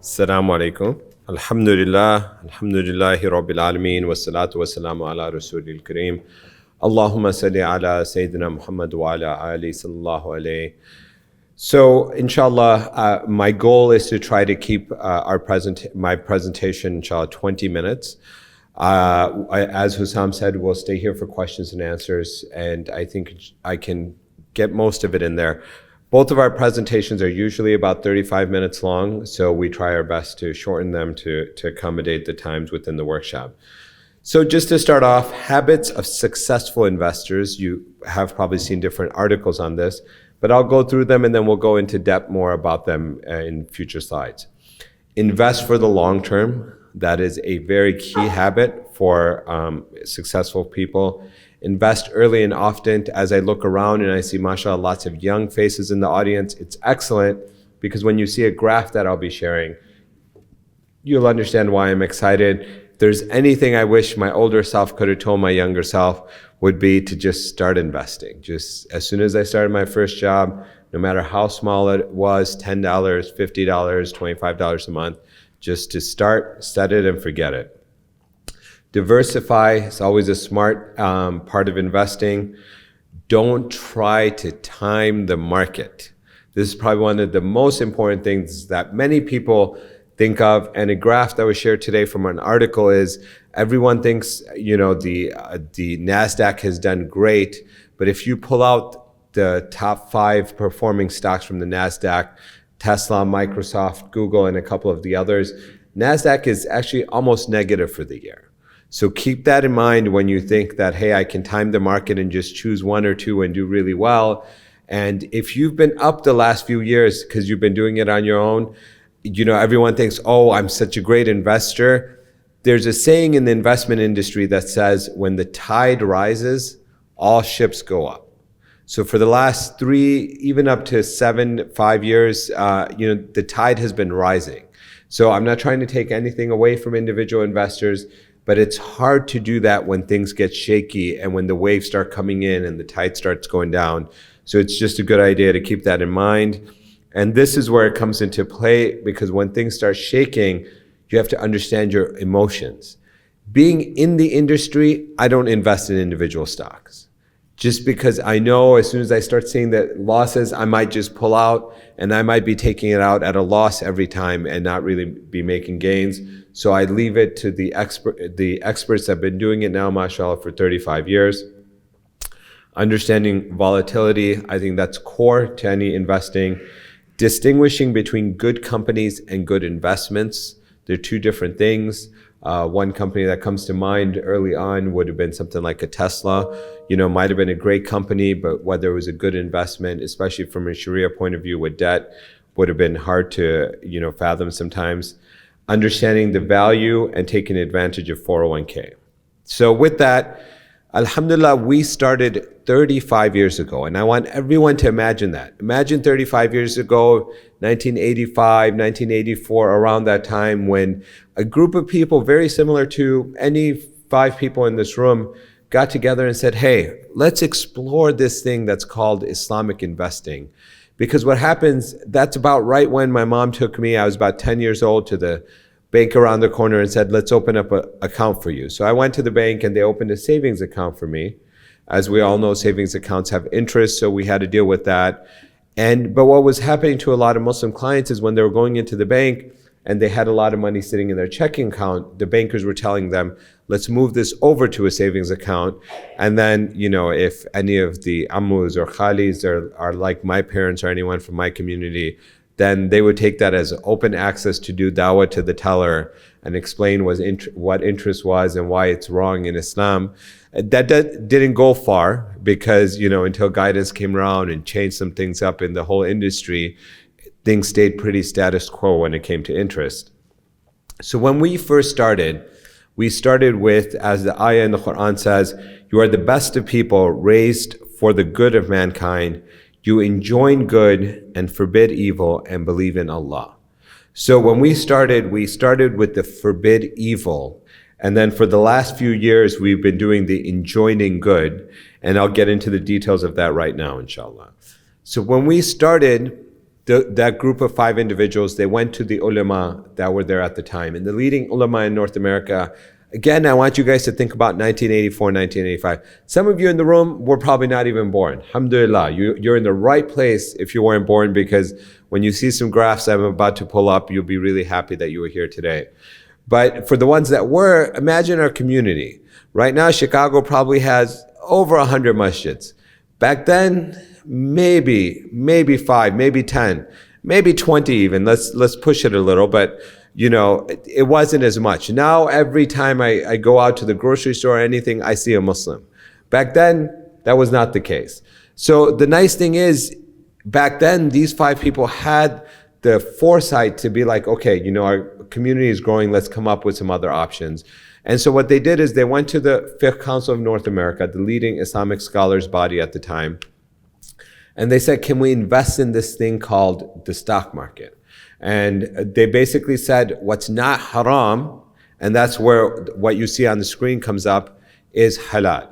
Assalamu alaikum. Alhamdulillah, alhamdulillahi rabbil alameen, wassalatu wassalamu ala rasulil kareem. Allahumma salli ala Sayyidina Muhammad wa ala ali sallallahu alayhi. So inshallah, my goal is to try to keep my presentation, inshallah, 20 minutes. As Hussam said, we'll stay here for questions and answers, and I think I can get most of it in there. Both of our presentations are usually about 35 minutes long, so we try our best to shorten them to accommodate the times within the workshop. So just to start off, habits of successful investors. You have probably seen different articles on this, but I'll go through them and then we'll go into depth more about them in future slides. Invest for the long term. That is a very key habit for successful people. Invest early and often. As I look around and I see, mashallah, lots of young faces in the audience, it's excellent because when you see a graph that I'll be sharing, you'll understand why I'm excited. If there's anything I wish my older self could have told my younger self would be to just start investing. Just as soon as I started my first job, no matter how small it was, $10, $50, $25 a month, just to start, set it and forget it. Diversify is always a smart part of investing. Don't try to time the market. This is probably one of the most important things that many people think of. And a graph that was shared today from an article is everyone thinks, the NASDAQ has done great, but if you pull out the top 5 performing stocks from the NASDAQ, Tesla, Microsoft, Google, and a couple of the others, NASDAQ is actually almost negative for the year. So keep that in mind when you think that, hey, I can time the market and just choose one or two and do really well. And if you've been up the last few years because you've been doing it on your own, everyone thinks, oh, I'm such a great investor. There's a saying in the investment industry that says, when the tide rises, all ships go up. So for the last 3, even up to 5 years, the tide has been rising. So I'm not trying to take anything away from individual investors, but it's hard to do that when things get shaky and when the waves start coming in and the tide starts going down. So it's just a good idea to keep that in mind. And this is where it comes into play, because when things start shaking, you have to understand your emotions. Being in the industry, I don't invest in individual stocks. Just because I know as soon as I start seeing the losses, I might just pull out and I might be taking it out at a loss every time and not really be making gains. So I leave it to the experts that have been doing it now, mashallah, for 35 years. Understanding volatility, I think that's core to any investing. Distinguishing between good companies and good investments. They're two different things. One company that comes to mind early on would have been something like a Tesla. Might have been a great company, but whether it was a good investment, especially from a Sharia point of view with debt, would have been hard to, fathom sometimes. Understanding the value and taking advantage of 401k. So with that, alhamdulillah, we started 35 years ago, and I want everyone to imagine that. Imagine 35 years ago, 1985, 1984, around that time, when a group of people very similar to any 5 people in this room got together and said, hey, let's explore this thing that's called Islamic investing. Because what happens, that's about right when my mom took me, I was about 10 years old, to the bank around the corner and said, let's open up an account for you. So I went to the bank and they opened a savings account for me. As we all know, savings accounts have interest, so we had to deal with that. But what was happening to a lot of Muslim clients is when they were going into the bank and they had a lot of money sitting in their checking account, the bankers were telling them, let's move this over to a savings account. And then, if any of the ammus or khalis are like my parents or anyone from my community, then they would take that as open access to do dawah to the teller and explain what interest was and why it's wrong in Islam. That didn't go far because, until guidance came around and changed some things up in the whole industry, things stayed pretty status quo when it came to interest. So when we first started, we started with, as the ayah in the Quran says, you are the best of people raised for the good of mankind. You enjoin good and forbid evil and believe in Allah. So when we started with the forbid evil. And then for the last few years, we've been doing the enjoining good. And I'll get into the details of that right now, inshallah. So when we started, that group of 5 individuals, they went to the ulama that were there at the time. And the leading ulama in North America, again, I want you guys to think about 1984, 1985. Some of you in the room were probably not even born. Alhamdulillah, you're in the right place if you weren't born, because when you see some graphs I'm about to pull up, you'll be really happy that you were here today. But for the ones that were, imagine our community. Right now, Chicago probably has over 100 masjids. Back then, maybe 5, maybe 10, maybe 20 even. Let's push it a little, but you know, it wasn't as much. Now, every time I go out to the grocery store or anything, I see a Muslim. Back then, that was not the case. So the nice thing is, back then, these 5 people had the foresight to be like, okay, you know, our community is growing, let's come up with some other options. And so what they did is they went to the Fiqh Council of North America, the leading Islamic scholars body at the time, and they said, can we invest in this thing called the stock market? And they basically said, what's not haram, and that's where what you see on the screen comes up, is halal.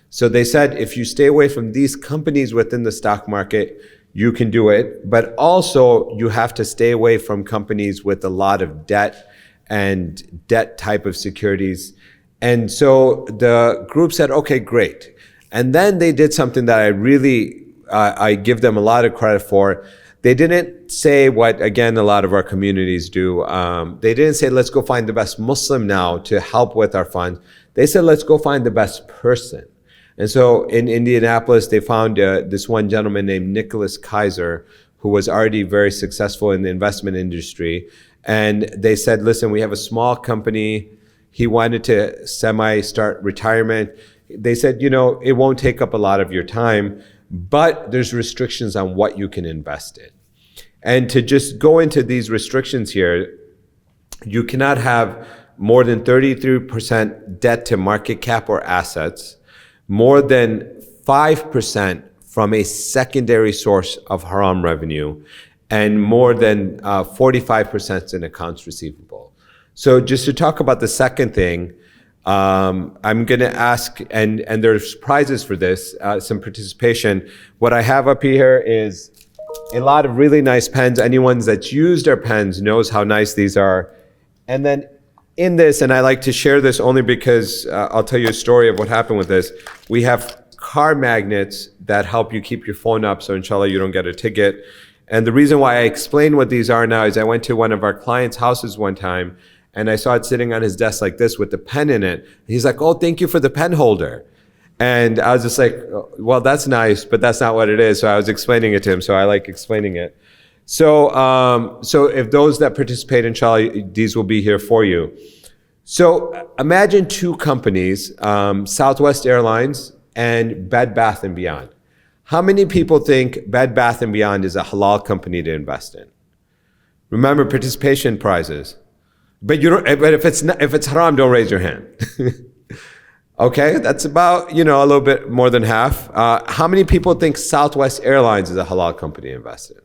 So they said, if you stay away from these companies within the stock market, you can do it, but also you have to stay away from companies with a lot of debt and debt type of securities. And so the group said, okay, great. And then they did something that I give them a lot of credit for. They didn't say what, again, a lot of our communities do. They didn't say, let's go find the best Muslim now to help with our funds. They said, let's go find the best person. And so in Indianapolis, they found this one gentleman named Nicholas Kaiser, who was already very successful in the investment industry. And they said, listen, we have a small company. He wanted to start retirement. They said, you know, it won't take up a lot of your time, but there's restrictions on what you can invest in. And to just go into these restrictions here, you cannot have more than 33% debt to market cap or assets, more than 5% from a secondary source of haram revenue, and more than 45% in accounts receivable. So just to talk about the second thing, I'm going to ask, and there's prizes for this, some participation. What I have up here is a lot of really nice pens. Anyone that's used our pens knows how nice these are. And then in this, and I like to share this only because I'll tell you a story of what happened with this. We have car magnets that help you keep your phone up, so inshallah you don't get a ticket. And the reason why I explain what these are now is I went to one of our clients' houses one time, and I saw it sitting on his desk like this with the pen in it. He's like, oh, thank you for the pen holder. And I was just like, well, that's nice, but that's not what it is. So I was explaining it to him, so I like explaining it. So, so if those that participate, inshallah, these will be here for you. So imagine 2 companies, Southwest Airlines and Bed Bath & Beyond. How many people think Bed Bath & Beyond is a halal company to invest in? Remember, participation prizes. But you don't. But if it's haram, don't raise your hand. Okay, that's about, you know, a little bit more than half. How many people think Southwest Airlines is a halal company to invest in?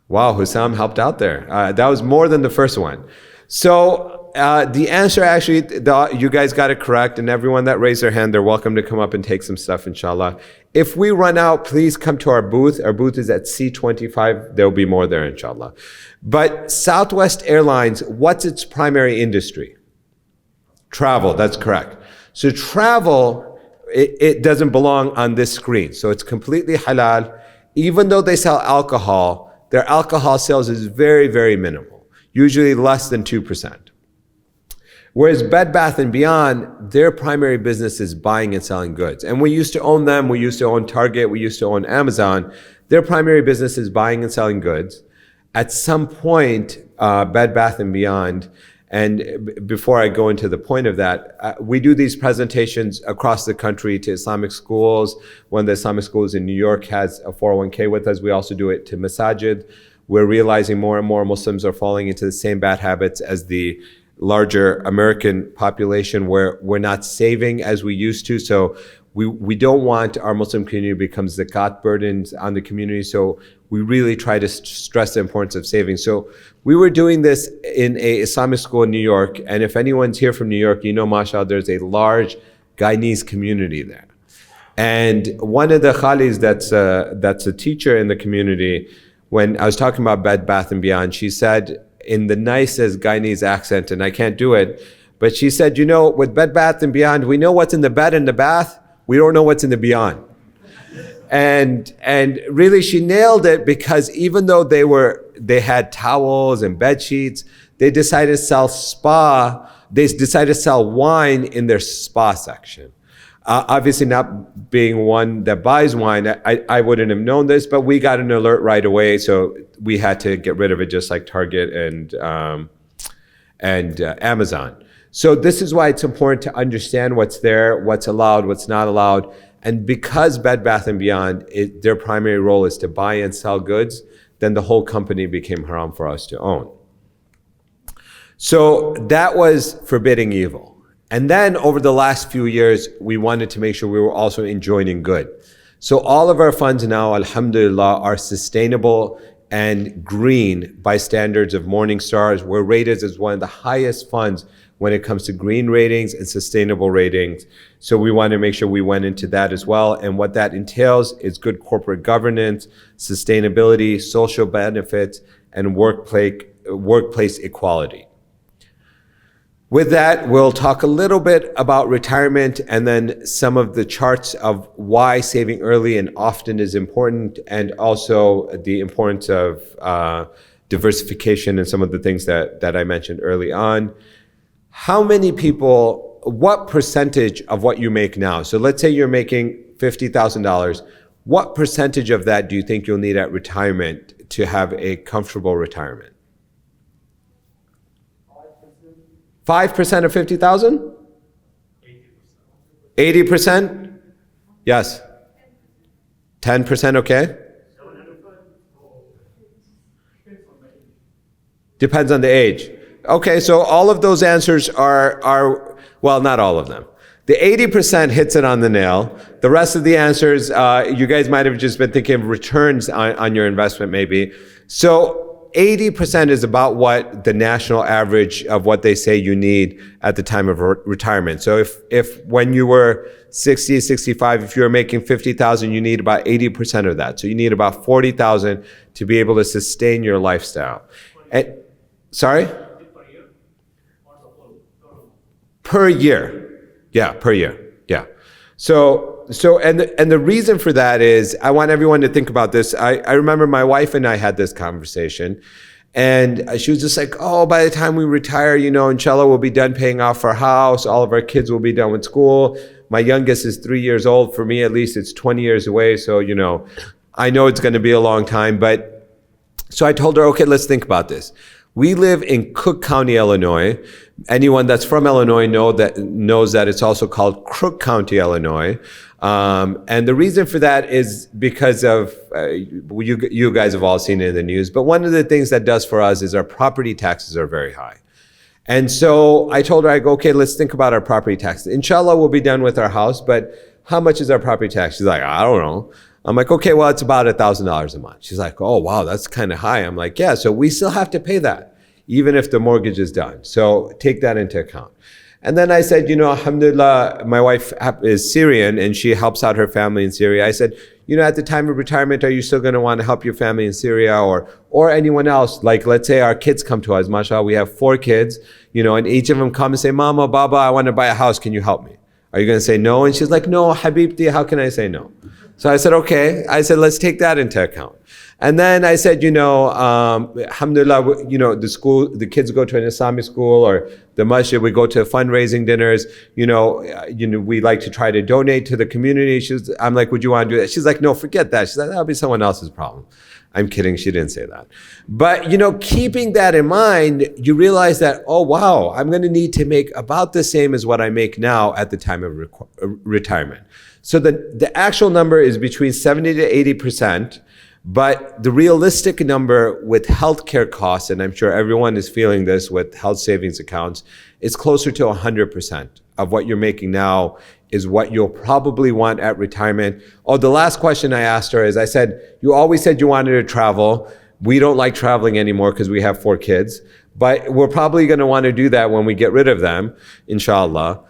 Wow, Hussam helped out there. That was more than the first one. So the answer, actually, you guys got it correct, and everyone that raised their hand, they're welcome to come up and take some stuff, inshallah. If we run out, please come to our booth. Our booth is at C25. There'll be more there, inshallah. But Southwest Airlines, what's its primary industry? Travel, that's correct. So travel, it doesn't belong on this screen. So it's completely halal. Even though they sell alcohol, their alcohol sales is very, very minimal, usually less than 2%. Whereas Bed Bath & Beyond, their primary business is buying and selling goods. And we used to own them. We used to own Target. We used to own Amazon. Their primary business is buying and selling goods. At some point, Bed Bath & Beyond, and before I go into the point of that, we do these presentations across the country to Islamic schools. One of the Islamic schools in New York has a 401k with us. We also do it to masajid. We're realizing more and more Muslims are falling into the same bad habits as the larger American population, where we're not saving as we used to. So we don't want our Muslim community to become zakat burdens on the community. So we really try to stress the importance of saving. So we were doing this in a Islamic school in New York. And if anyone's here from New York, you know, mashallah, there's a large Guyanese community there. And one of the khalis that's a teacher in the community, when I was talking about Bed Bath & Beyond, she said in the nicest Guyanese accent, and I can't do it, but she said, with Bed Bath & Beyond, we know what's in the bed and the bath, we don't know what's in the beyond. And really she nailed it, because even though they had towels and bed sheets, they decided to sell wine in their spa section. Obviously not being one that buys wine, I wouldn't have known this, but we got an alert right away, so we had to get rid of it, just like Target and Amazon. So this is why it's important to understand what's there, what's allowed, what's not allowed. And because Bed Bath & Beyond, their primary role is to buy and sell goods, then the whole company became haram for us to own. So that was forbidding evil. And then over the last few years, we wanted to make sure we were also enjoining good. So all of our funds now, alhamdulillah, are sustainable and green by standards of Morningstar. We're rated as one of the highest funds when it comes to green ratings and sustainable ratings. So we want to make sure we went into that as well. And what that entails is good corporate governance, sustainability, social benefits, and workplace equality. With that, we'll talk a little bit about retirement and then some of the charts of why saving early and often is important, and also the importance of diversification and some of the things that I mentioned early on. How many people, what percentage of what you make now, so let's say you're making $50,000, what percentage of that do you think you'll need at retirement to have a comfortable retirement? 5% of 50,000? 80%? Yes. 10%, okay? Depends on the age. Okay, so all of those answers are well, not all of them. The 80% hits it on the nail. The rest of the answers, you guys might have just been thinking of returns on your investment maybe. So 80% is about what the national average of what they say you need at the time of retirement. So if when you were 60, 65, if you were making 50,000, you need about 80% of that. So you need about 40,000 to be able to sustain your lifestyle. And, sorry? Per year. Yeah, per year. Yeah. So the reason for that is, I want everyone to think about this. I remember my wife and I had this conversation, and she was just like, oh, by the time we retire, inshallah, we'll be done paying off our house. All of our kids will be done with school. My youngest is 3 years old. For me, at least, it's 20 years away. So, I know it's going to be a long time. But so I told her, okay, let's think about this. We live in Cook County, Illinois. Anyone that's from Illinois knows that it's also called Crook County, Illinois. And the reason for that is because of, you guys have all seen it in the news, but one of the things that does for us is our property taxes are very high. And so I told her, I go, okay, let's think about our property taxes. Inshallah, we'll be done with our house, but how much is our property tax? She's like, I don't know. I'm like, okay, well, it's about $1,000 a month. She's like, oh, wow, that's kind of high. I'm like, yeah, so we still have to pay that, even if the mortgage is done. So take that into account. And then I said, alhamdulillah, my wife is Syrian and she helps out her family in Syria. I said, at the time of retirement, are you still going to want to help your family in Syria or anyone else? Like, let's say our kids come to us, mashallah, we have 4 kids, and each of them come and say, Mama, Baba, I want to buy a house. Can you help me? Are you going to say no? And she's like, no, Habibti, how can I say no? So I said, okay. I said, let's take that into account. And then I said, alhamdulillah, the kids go to an Islamic school or the masjid, we go to fundraising dinners, we like to try to donate to the community. I'm like, would you want to do that? She's like, no, forget that. She's like, that'll be someone else's problem. I'm kidding, she didn't say that. But, keeping that in mind, you realize that, oh, wow, I'm going to need to make about the same as what I make now at the time of retirement. So the actual number is between 70 to 80%. But the realistic number with healthcare costs, and I'm sure everyone is feeling this with health savings accounts, is closer to 100% of what you're making now is what you'll probably want at retirement. Oh, the last question I asked her is, I said, you always said you wanted to travel. We don't like traveling anymore because we have 4 kids. But we're probably going to want to do that when we get rid of them, inshallah.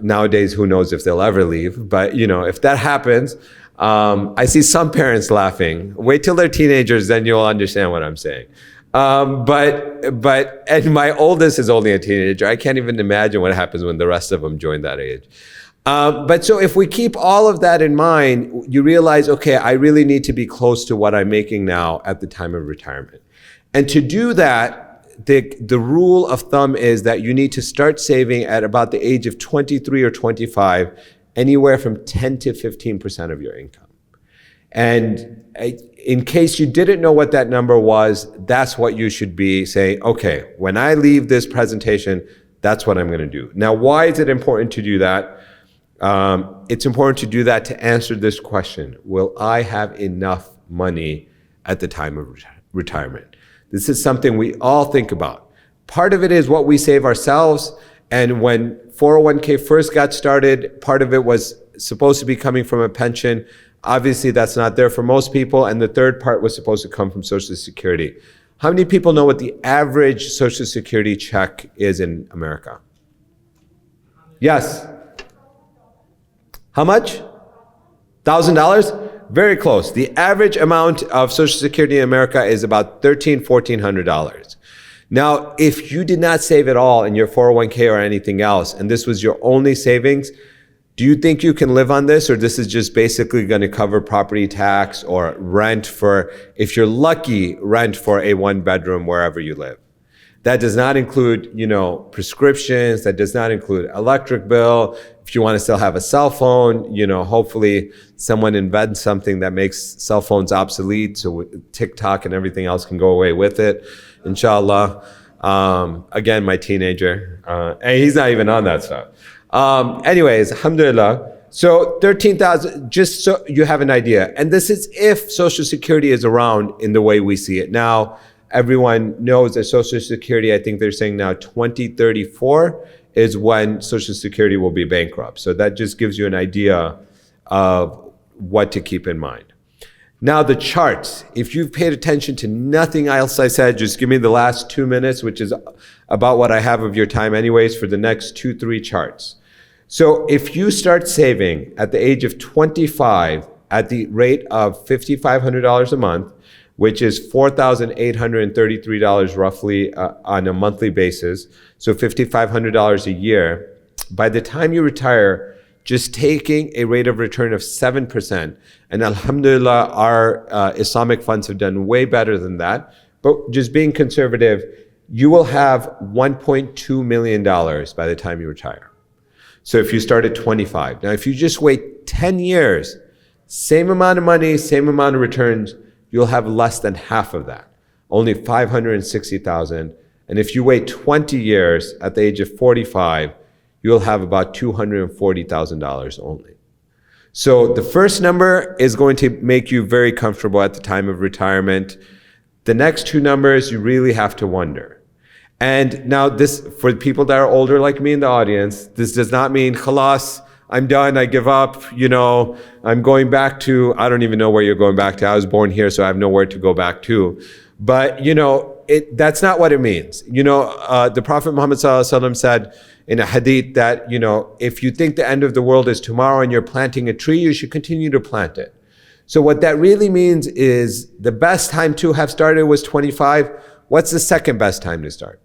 Nowadays, who knows if they'll ever leave. But, if that happens, I see some parents laughing. Wait till they're teenagers, then you'll understand what I'm saying. And my oldest is only a teenager. I can't even imagine what happens when the rest of them join that age. But so if we keep all of that in mind, you realize, okay, I really need to be close to what I'm making now at the time of retirement. And to do that, the rule of thumb is that you need to start saving at about the age of 23 or 25, anywhere from 10 to 15% of your income. And in case you didn't know what that number was, that's what you should be saying, okay, when I leave this presentation, that's what I'm going to do. Now, why is it important to do that? It's important to do that to answer this question: will I have enough money at the time of retirement? This is something we all think about. Part of it is what we save ourselves. And when 401k first got started, part of it was supposed to be coming from a pension. Obviously, that's not there for most people. And the third part was supposed to come from Social Security. How many people know what the average Social Security check is in America? Yes. How much? $1,000? Very close. The average amount of Social Security in America is about $1,300, $1,400. Now, if you did not save at all in your 401k or anything else, and this was your only savings, do you think you can live on this, or this is just basically going to cover property tax or rent for, if you're lucky, rent for a one-bedroom wherever you live? That does not include, prescriptions. That does not include electric bill. If you want to still have a cell phone, hopefully someone invents something that makes cell phones obsolete, so TikTok and everything else can go away with it, inshallah. Again, my teenager, and he's not even on that stuff. Anyways, alhamdulillah. So 13,000, just so you have an idea. And this is if Social Security is around in the way we see it now. Everyone knows that Social Security, I think they're saying now 2034 is when Social Security will be bankrupt. So that just gives you an idea of what to keep in mind. Now the charts, if you've paid attention to nothing else I said, just give me the last 2 minutes, which is about what I have of your time anyways, for the next 2-3 charts. So if you start saving at the age of 25 at the rate of $5,500 a month, which is $4,833 roughly on a monthly basis, so $5,500 a year. By the time you retire, just taking a rate of return of 7%, and alhamdulillah, our Islamic funds have done way better than that, but just being conservative, you will have $1.2 million by the time you retire. So if you start at 25. Now, if you just wait 10 years, same amount of money, same amount of returns, you'll have less than half of that, only $560,000. And if you wait 20 years at the age of 45, you'll have about $240,000 only. So the first number is going to make you very comfortable at the time of retirement. The next two numbers, you really have to wonder. And now this, for people that are older like me in the audience, this does not mean, khalas, I'm done, I give up, I'm going back to, I don't even know where you're going back to. I was born here, so I have nowhere to go back to. But, that's not what it means. The Prophet Muhammad ﷺ said in a hadith that, if you think the end of the world is tomorrow and you're planting a tree, you should continue to plant it. So what that really means is the best time to have started was 25. What's the second best time to start?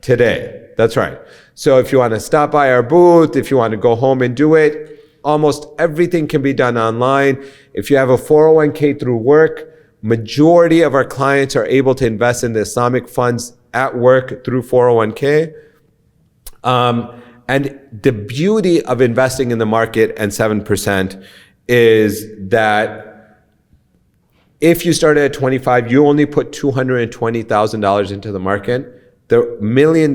Today. That's right. So if you want to stop by our booth, if you want to go home and do it, almost everything can be done online. If you have a 401k through work, majority of our clients are able to invest in the Islamic funds at work through 401k. And the beauty of investing in the market and 7% is that if you started at 25, you only put $220,000 into the market. The $1 million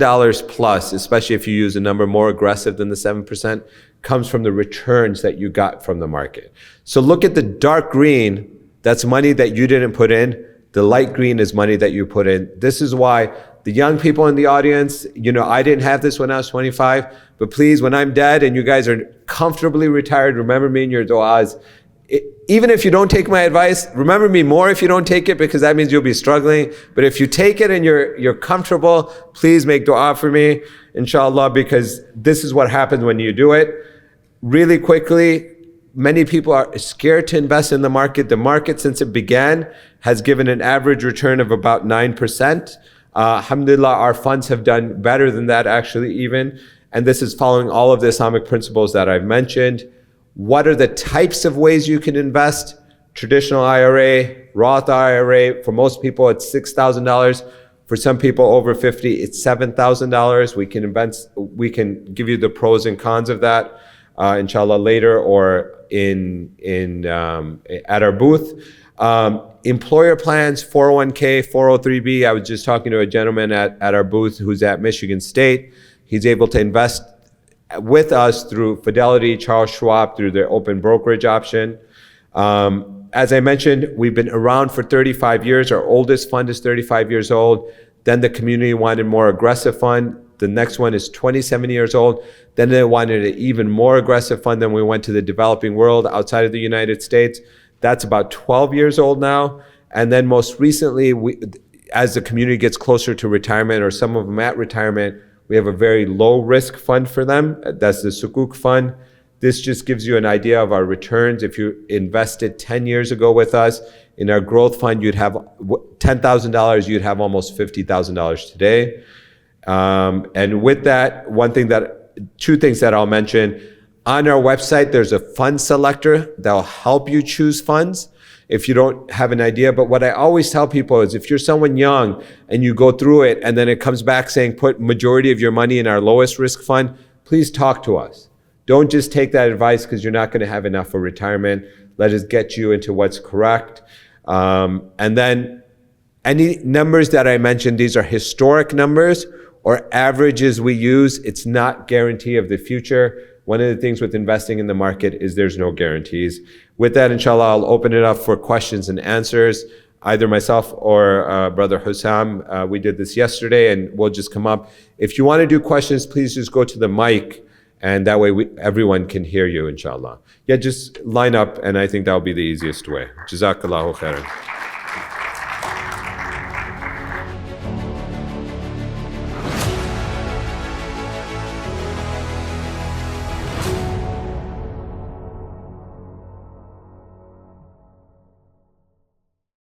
plus, especially if you use a number more aggressive than the 7%, comes from the returns that you got from the market. So look at the dark green, that's money that you didn't put in. The light green is money that you put in. This is why the young people in the audience, I didn't have this when I was 25, but please, when I'm dead and you guys are comfortably retired, remember me in your du'as. even if you don't take my advice, remember me more if you don't take it, because that means you'll be struggling. But if you take it and you're comfortable, please make dua for me, inshallah, because this is what happens when you do it. Really quickly, many people are scared to invest in the market. The market, since it began, has given an average return of about 9%. Alhamdulillah, our funds have done better than that, actually, even. And this is following all of the Islamic principles that I've mentioned. What are the types of ways you can invest? Traditional IRA, Roth IRA. For most people, it's $6,000. For some people over 50, it's $7,000. We can give you the pros and cons of that, inshallah, later, or at our booth. Employer plans, 401k, 403b. I was just talking to a gentleman at our booth who's at Michigan State. He's able to invest with us through Fidelity, Charles Schwab, through their open brokerage option. As I mentioned, we've been around for 35 years. Our oldest fund is 35 years old. Then the community wanted a more aggressive fund. The next one is 27 years old. Then they wanted an even more aggressive fund. Then we went to the developing world outside of the United States. That's about 12 years old now. And then most recently, as the community gets closer to retirement, or some of them at retirement, we have a very low risk fund for them. That's the Sukuk fund. This just gives you an idea of our returns. If you invested 10 years ago with us, in our growth fund, you'd have $10,000, you'd have almost $50,000 today. And with that, two things that I'll mention. On our website, there's a fund selector that'll help you choose funds if you don't have an idea. But what I always tell people is, if you're someone young and you go through it and then it comes back saying put majority of your money in our lowest risk fund, please talk to us. Don't just take that advice because you're not going to have enough for retirement. Let us get you into what's correct. And then any numbers that I mentioned, these are historic numbers or averages we use. It's not guarantee of the future. One of the things with investing in the market is there's no guarantees. With that, inshallah, I'll open it up for questions and answers. Either myself or Brother Hussam, we did this yesterday, and we'll just come up. If you want to do questions, please just go to the mic, and that way everyone can hear you, inshallah. Yeah, just line up, and I think that'll be the easiest way. Jazakallahu khairan.